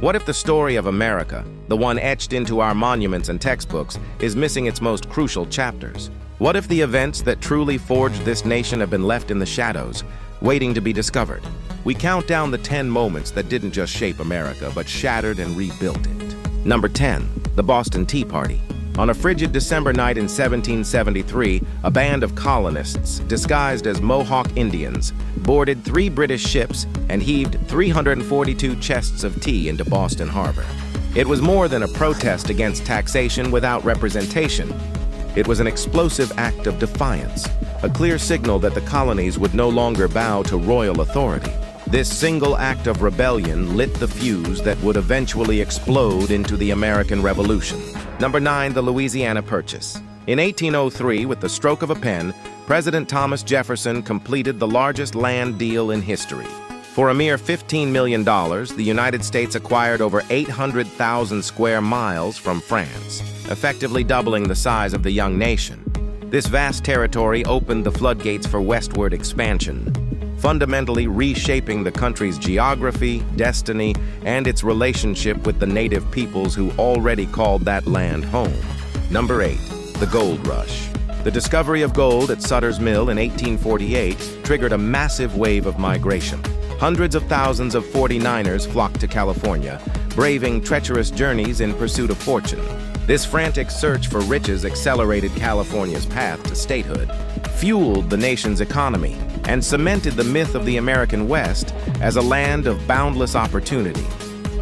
What if the story of America, the one etched into our monuments and textbooks, is missing its most crucial chapters? What if the events that truly forged this nation have been left in the shadows, waiting to be discovered? We count down the 10 moments that didn't just shape America, but shattered and rebuilt it. Number 10, the Boston Tea Party. On a frigid December night in 1773, a band of colonists, disguised as Mohawk Indians, boarded 3 British ships and heaved 342 chests of tea into Boston Harbor. It was more than a protest against taxation without representation. It was an explosive act of defiance, a clear signal that the colonies would no longer bow to royal authority. This single act of rebellion lit the fuse that would eventually explode into the American Revolution. Number 9, the Louisiana Purchase. In 1803, with the stroke of a pen, President Thomas Jefferson completed the largest land deal in history. For a mere $15 million, the United States acquired over 800,000 square miles from France, effectively doubling the size of the young nation. This vast territory opened the floodgates for westward expansion, fundamentally reshaping the country's geography, destiny, and its relationship with the native peoples who already called that land home. Number 8, the Gold Rush. The discovery of gold at Sutter's Mill in 1848 triggered a massive wave of migration. Hundreds of thousands of 49ers flocked to California, braving treacherous journeys in pursuit of fortune. This frantic search for riches accelerated California's path to statehood, fueled the nation's economy, and cemented the myth of the American West as a land of boundless opportunity,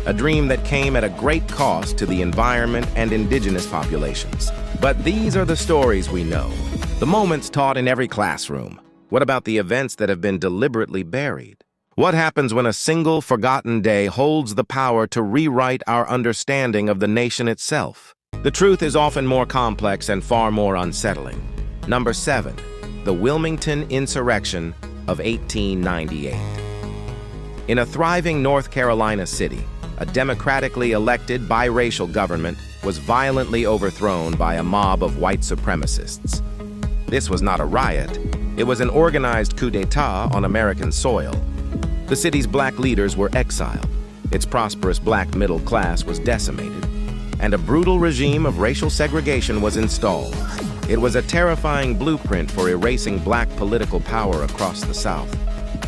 a dream that came at a great cost to the environment and indigenous populations. But these are the stories we know, the moments taught in every classroom. What about the events that have been deliberately buried? What happens when a single forgotten day holds the power to rewrite our understanding of the nation itself? The truth is often more complex and far more unsettling. Number 7, the Wilmington Insurrection of 1898. In a thriving North Carolina city, a democratically elected biracial government was violently overthrown by a mob of white supremacists. This was not a riot. It was an organized coup d'etat on American soil. The city's black leaders were exiled. Its prosperous black middle class was decimated, and a brutal regime of racial segregation was installed. It was a terrifying blueprint for erasing black political power across the South,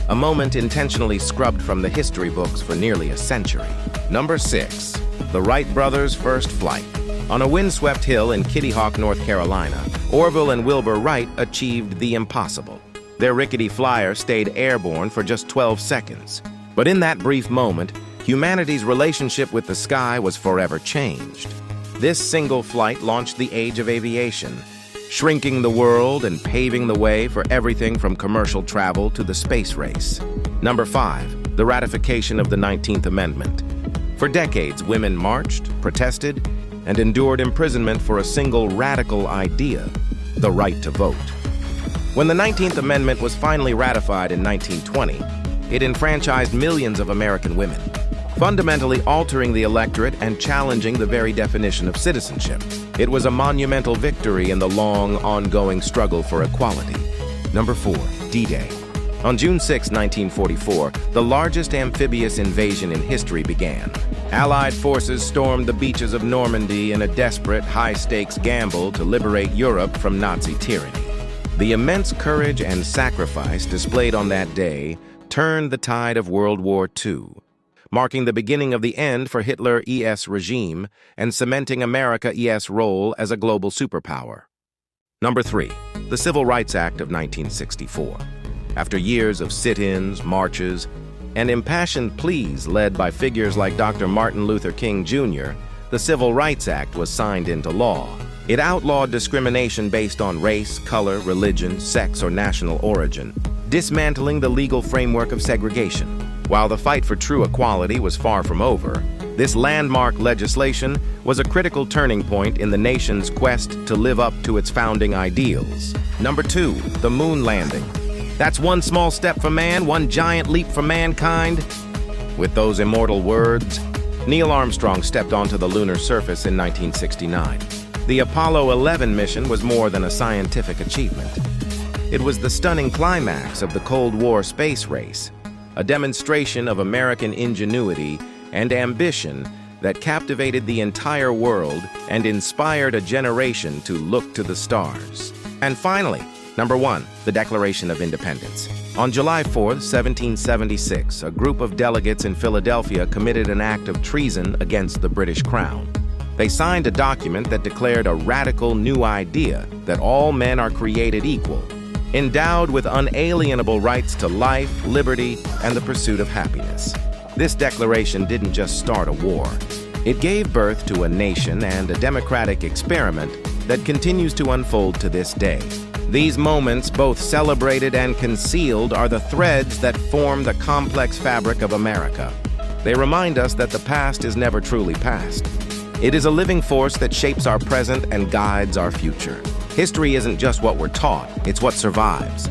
a moment intentionally scrubbed from the history books for nearly a century. Number 6, the Wright brothers' first flight. On a windswept hill in Kitty Hawk, North Carolina, Orville and Wilbur Wright achieved the impossible. Their rickety flyer stayed airborne for just 12 seconds. But in that brief moment, humanity's relationship with the sky was forever changed. This single flight launched the age of aviation, shrinking the world and paving the way for everything from commercial travel to the space race. Number 5, the ratification of the 19th Amendment. For decades, women marched, protested, and endured imprisonment for a single radical idea, the right to vote. When the 19th Amendment was finally ratified in 1920, it enfranchised millions of American women, fundamentally altering the electorate and challenging the very definition of citizenship. It was a monumental victory in the long, ongoing struggle for equality. Number 4, D-Day. On June 6, 1944, the largest amphibious invasion in history began. Allied forces stormed the beaches of Normandy in a desperate, high-stakes gamble to liberate Europe from Nazi tyranny. The immense courage and sacrifice displayed on that day turned the tide of World War II, marking the beginning of the end for Hitler-ES regime and cementing America-ES role as a global superpower. Number 3, the Civil Rights Act of 1964. After years of sit-ins, marches, and impassioned pleas led by figures like Dr. Martin Luther King Jr., the Civil Rights Act was signed into law. It outlawed discrimination based on race, color, religion, sex, or national origin, dismantling the legal framework of segregation. While the fight for true equality was far from over, this landmark legislation was a critical turning point in the nation's quest to live up to its founding ideals. Number 2, the moon landing. That's one small step for man, one giant leap for mankind. With those immortal words, Neil Armstrong stepped onto the lunar surface in 1969. The Apollo 11 mission was more than a scientific achievement. It was the stunning climax of the Cold War space race, a demonstration of American ingenuity and ambition that captivated the entire world and inspired a generation to look to the stars. And finally, number 1, the Declaration of Independence. On July 4, 1776, a group of delegates in Philadelphia committed an act of treason against the British Crown. They signed a document that declared a radical new idea that all men are created equal, endowed with unalienable rights to life, liberty, and the pursuit of happiness. This declaration didn't just start a war. It gave birth to a nation and a democratic experiment that continues to unfold to this day. These moments, both celebrated and concealed, are the threads that form the complex fabric of America. They remind us that the past is never truly past. It is a living force that shapes our present and guides our future. History isn't just what we're taught, it's what survives.